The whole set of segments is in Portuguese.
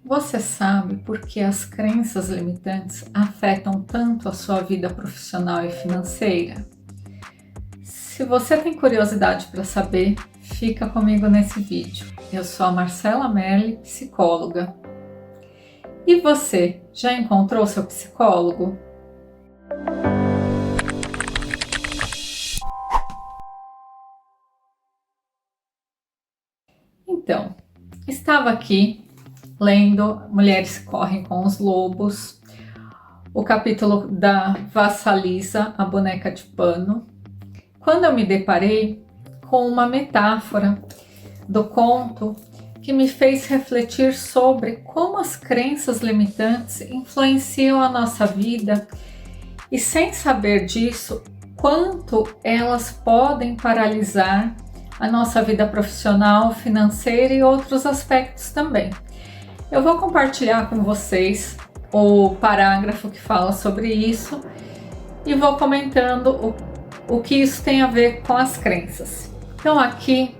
Você sabe por que as crenças limitantes afetam tanto a sua vida profissional e financeira? Se você tem curiosidade para saber, fica comigo nesse vídeo. Eu sou a Marcela Merli, psicóloga. E você, já encontrou seu psicólogo? Então, estava aqui lendo Mulheres Correm com os Lobos, o capítulo da Vassalisa, a boneca de pano, quando eu me deparei com uma metáfora do conto que me fez refletir sobre como as crenças limitantes influenciam a nossa vida e, sem saber disso, quanto elas podem paralisar a nossa vida profissional, financeira e outros aspectos também. Eu vou compartilhar com vocês o parágrafo que fala sobre isso e vou comentando o que isso tem a ver com as crenças. Então aqui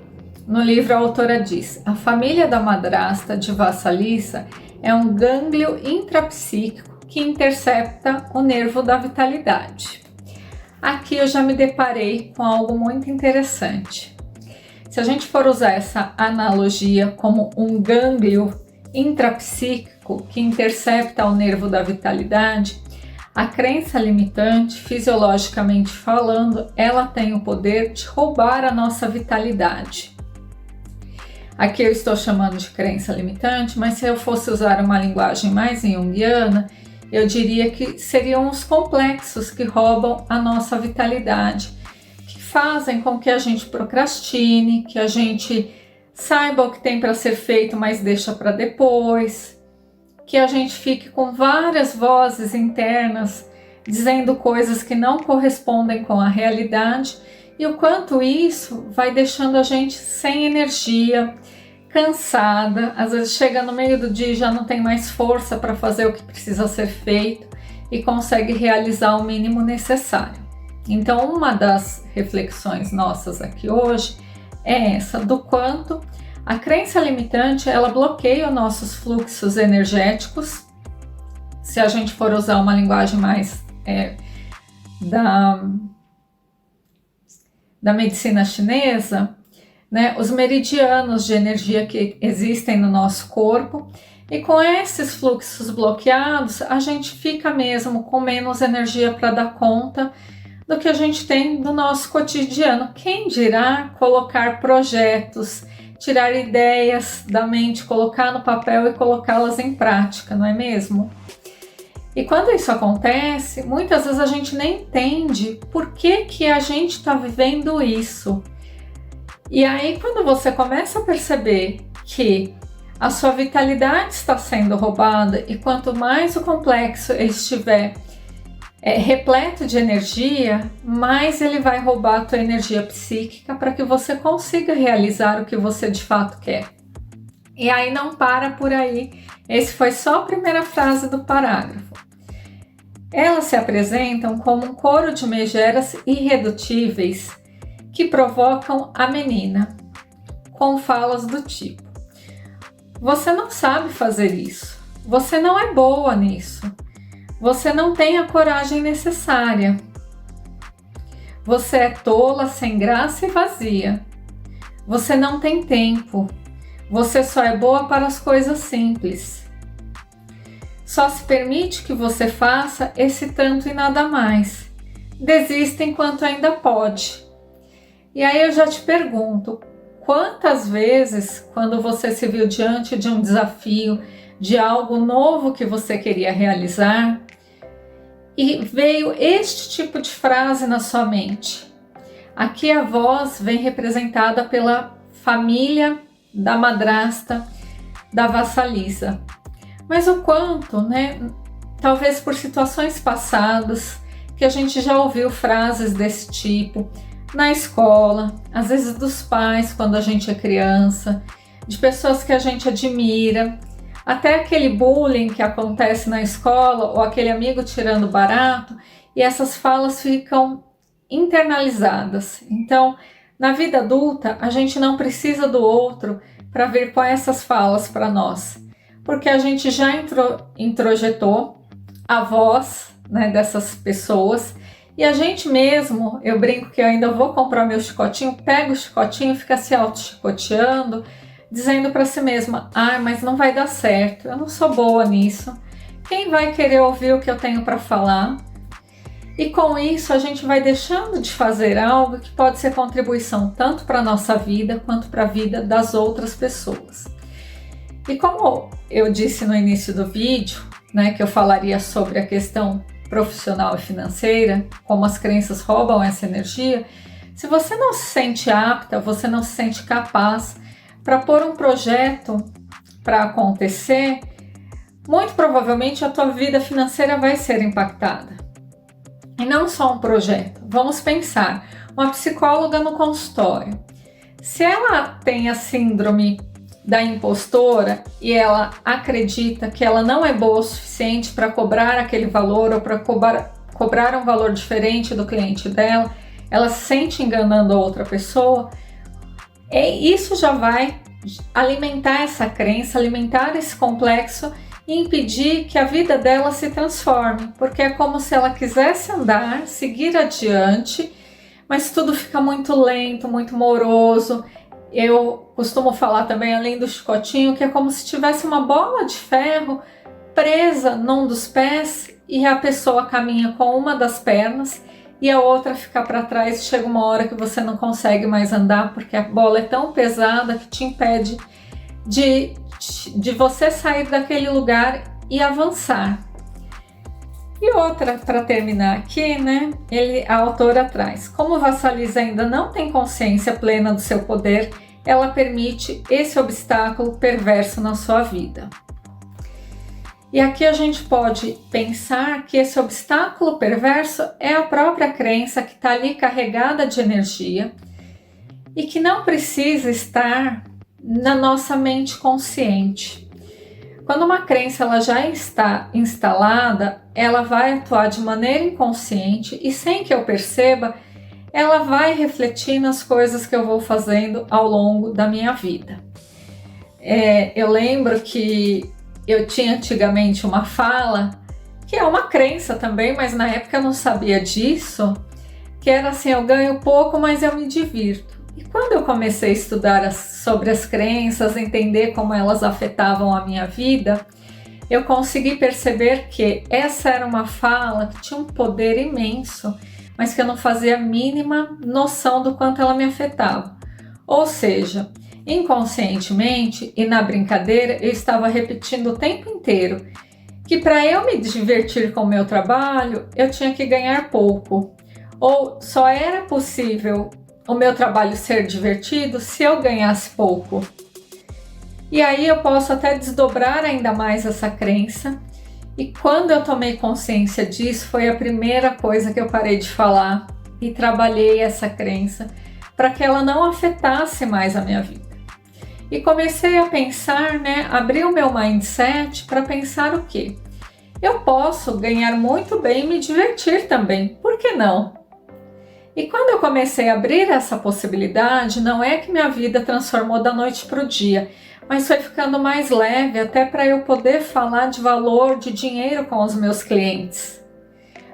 no livro a autora diz: a família da madrasta de Vassalisa é um gânglio intrapsíquico que intercepta o nervo da vitalidade. Aqui eu já me deparei com algo muito interessante. Se a gente for usar essa analogia como um gânglio intrapsíquico que intercepta o nervo da vitalidade, a crença limitante, fisiologicamente falando, ela tem o poder de roubar a nossa vitalidade. Aqui eu estou chamando de crença limitante, mas se eu fosse usar uma linguagem mais junguiana, eu diria que seriam os complexos que roubam a nossa vitalidade, que fazem com que a gente procrastine, que a gente saiba o que tem para ser feito, mas deixa para depois, que a gente fique com várias vozes internas dizendo coisas que não correspondem com a realidade, e o quanto isso vai deixando a gente sem energia, cansada, às vezes chega no meio do dia e já não tem mais força para fazer o que precisa ser feito e consegue realizar o mínimo necessário. Então, uma das reflexões nossas aqui hoje é essa, do quanto a crença limitante, ela bloqueia os nossos fluxos energéticos. Se a gente for usar uma linguagem mais da medicina chinesa, né, os meridianos de energia que existem no nosso corpo, e com esses fluxos bloqueados, a gente fica mesmo com menos energia para dar conta do que a gente tem do nosso cotidiano. Quem dirá colocar projetos, tirar ideias da mente, colocar no papel e colocá-las em prática, não é mesmo? E quando isso acontece, muitas vezes a gente nem entende por que a gente está vivendo isso. E aí, quando você começa a perceber que a sua vitalidade está sendo roubada, e quanto mais o complexo ele estiver repleto de energia, mais ele vai roubar a tua energia psíquica para que você consiga realizar o que você de fato quer. E aí não para por aí. Esse foi só a primeira frase do parágrafo. Elas se apresentam como um coro de megeras irredutíveis que provocam a menina, com falas do tipo: você não sabe fazer isso, você não é boa nisso, você não tem a coragem necessária, você é tola, sem graça e vazia, você não tem tempo, você só é boa para as coisas simples, só se permite que você faça esse tanto e nada mais, desista enquanto ainda pode. E aí eu já te pergunto, quantas vezes, quando você se viu diante de um desafio, de algo novo que você queria realizar, e veio este tipo de frase na sua mente? Aqui a voz vem representada pela família da madrasta da Vassalisa. Mas o quanto, né? Talvez por situações passadas, que a gente já ouviu frases desse tipo, na escola, às vezes dos pais quando a gente é criança, de pessoas que a gente admira, até aquele bullying que acontece na escola ou aquele amigo tirando barato, e essas falas ficam internalizadas. Então, na vida adulta, a gente não precisa do outro para vir com essas falas para nós. porque a gente já introjetou a voz, né, dessas pessoas, e a gente mesmo, eu brinco que eu ainda vou comprar meu chicotinho, pega o chicotinho e fica se auto-chicoteando, dizendo para si mesma, mas não vai dar certo, eu não sou boa nisso, quem vai querer ouvir o que eu tenho para falar? E com isso a gente vai deixando de fazer algo que pode ser contribuição tanto para a nossa vida quanto para a vida das outras pessoas. E como eu disse no início do vídeo, né, que eu falaria sobre a questão profissional e financeira, como as crenças roubam essa energia, se você não se sente apta, você não se sente capaz para pôr um projeto para acontecer, muito provavelmente a tua vida financeira vai ser impactada. E não só um projeto. Vamos pensar, uma psicóloga no consultório. Se ela tem a síndrome da impostora e ela acredita que ela não é boa o suficiente para cobrar aquele valor ou para cobrar um valor diferente do cliente dela, ela se sente enganando a outra pessoa, e isso já vai alimentar essa crença, alimentar esse complexo e impedir que a vida dela se transforme, porque é como se ela quisesse andar, seguir adiante, mas tudo fica muito lento, muito moroso. Eu costumo falar também, além do chicotinho, que é como se tivesse uma bola de ferro presa num dos pés e a pessoa caminha com uma das pernas e a outra fica para trás e chega uma hora que você não consegue mais andar porque a bola é tão pesada que te impede de você sair daquele lugar e avançar. E outra, para terminar aqui, né? A autora traz: como Vassalisa ainda não tem consciência plena do seu poder, ela permite esse obstáculo perverso na sua vida. E aqui a gente pode pensar que esse obstáculo perverso é a própria crença que está ali carregada de energia e que não precisa estar na nossa mente consciente. Quando uma crença ela já está instalada, ela vai atuar de maneira inconsciente e sem que eu perceba, ela vai refletir nas coisas que eu vou fazendo ao longo da minha vida. Eu lembro que eu tinha antigamente uma fala, que é uma crença também, mas na época eu não sabia disso, que era assim: eu ganho pouco, mas eu me divirto. E quando eu comecei a estudar sobre as crenças, entender como elas afetavam a minha vida, eu consegui perceber que essa era uma fala que tinha um poder imenso, mas que eu não fazia a mínima noção do quanto ela me afetava. Ou seja, inconscientemente e na brincadeira, eu estava repetindo o tempo inteiro que para eu me divertir com o meu trabalho, eu tinha que ganhar pouco. Ou só era possível o meu trabalho ser divertido se eu ganhasse pouco. E aí eu posso até desdobrar ainda mais essa crença. E quando eu tomei consciência disso, foi a primeira coisa que eu parei de falar e trabalhei essa crença para que ela não afetasse mais a minha vida. E comecei a pensar, né, abrir o meu mindset para pensar o quê? Eu posso ganhar muito bem e me divertir também, por que não? E quando eu comecei a abrir essa possibilidade, não é que minha vida transformou da noite para o dia, mas foi ficando mais leve até para eu poder falar de valor, de dinheiro com os meus clientes.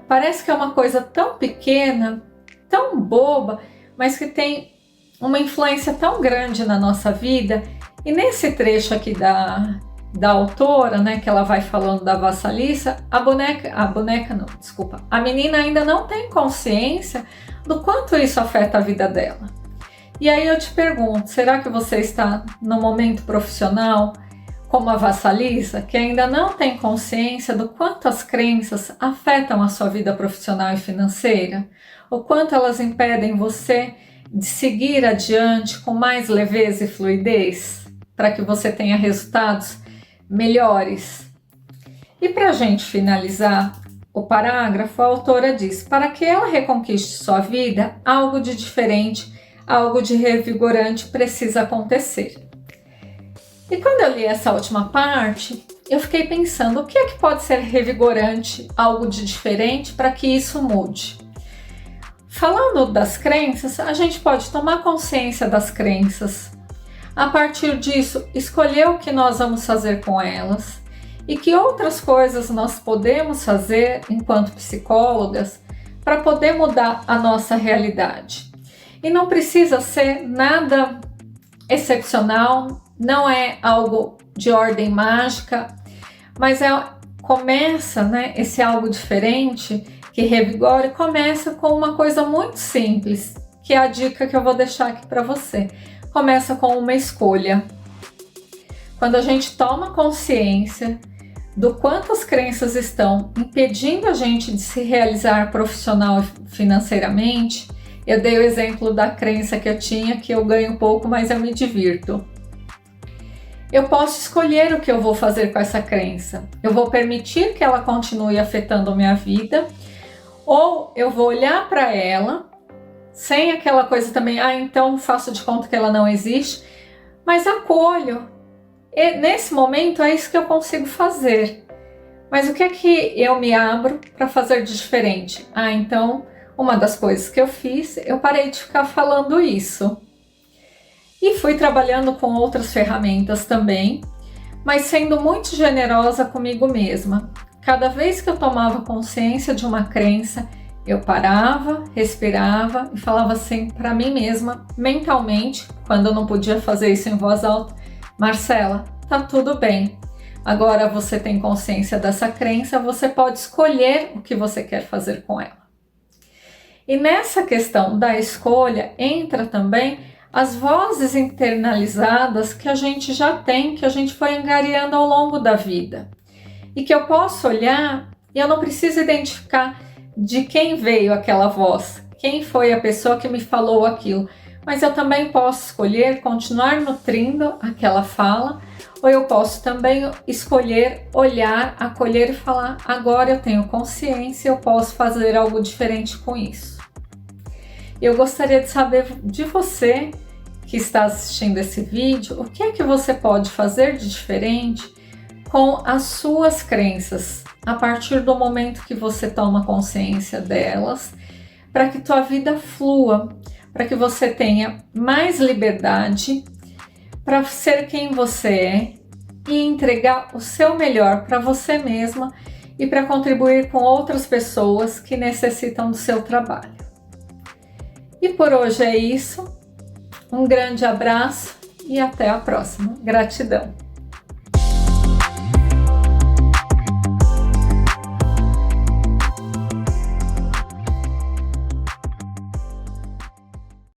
Parece que é uma coisa tão pequena, tão boba, mas que tem uma influência tão grande na nossa vida. E nesse trecho aqui da autora, né, que ela vai falando da Vassalissa, a menina ainda não tem consciência do quanto isso afeta a vida dela. E aí eu te pergunto, será que você está no momento profissional como a Vassalissa, que ainda não tem consciência do quanto as crenças afetam a sua vida profissional e financeira? O quanto elas impedem você de seguir adiante com mais leveza e fluidez, para que você tenha resultados melhores? E para a gente finalizar o parágrafo, a autora diz: para que ela reconquiste sua vida, algo de diferente, algo de revigorante precisa acontecer. E quando eu li essa última parte, eu fiquei pensando, o que é que pode ser revigorante, algo de diferente para que isso mude? Falando das crenças, a gente pode tomar consciência das crenças, A partir disso, escolher o que nós vamos fazer com elas e que outras coisas nós podemos fazer enquanto psicólogas para poder mudar a nossa realidade. E não precisa ser nada excepcional, não é algo de ordem mágica, mas começa, né, esse algo diferente que revigora, começa com uma coisa muito simples, que é a dica que eu vou deixar aqui para você. Começa com uma escolha. Quando a gente toma consciência do quanto as crenças estão impedindo a gente de se realizar profissional e financeiramente, eu dei o exemplo da crença que eu tinha, que eu ganho pouco, mas eu me divirto. Eu posso escolher o que eu vou fazer com essa crença. Eu vou permitir que ela continue afetando a minha vida, ou eu vou olhar para ela, sem aquela coisa também, então faço de conta que ela não existe, mas acolho. E nesse momento é isso que eu consigo fazer. Mas o que é que eu me abro para fazer de diferente? Então, uma das coisas que eu fiz, eu parei de ficar falando isso. E fui trabalhando com outras ferramentas também, mas sendo muito generosa comigo mesma. Cada vez que eu tomava consciência de uma crença, eu parava, respirava e falava assim para mim mesma, mentalmente, quando eu não podia fazer isso em voz alta: Marcela, tá tudo bem. Agora você tem consciência dessa crença, você pode escolher o que você quer fazer com ela. E nessa questão da escolha entra também as vozes internalizadas que a gente já tem, que a gente foi angariando ao longo da vida. E que eu posso olhar e eu não preciso identificar de quem veio aquela voz, quem foi a pessoa que me falou aquilo. Mas eu também posso escolher continuar nutrindo aquela fala, ou eu posso também escolher olhar, acolher e falar: agora eu tenho consciência, eu posso fazer algo diferente com isso. Eu gostaria de saber de você que está assistindo esse vídeo, o que é que você pode fazer de diferente com as suas crenças, a partir do momento que você toma consciência delas, para que tua vida flua, para que você tenha mais liberdade para ser quem você é e entregar o seu melhor para você mesma e para contribuir com outras pessoas que necessitam do seu trabalho. E por hoje é isso. Um grande abraço e até a próxima. Gratidão!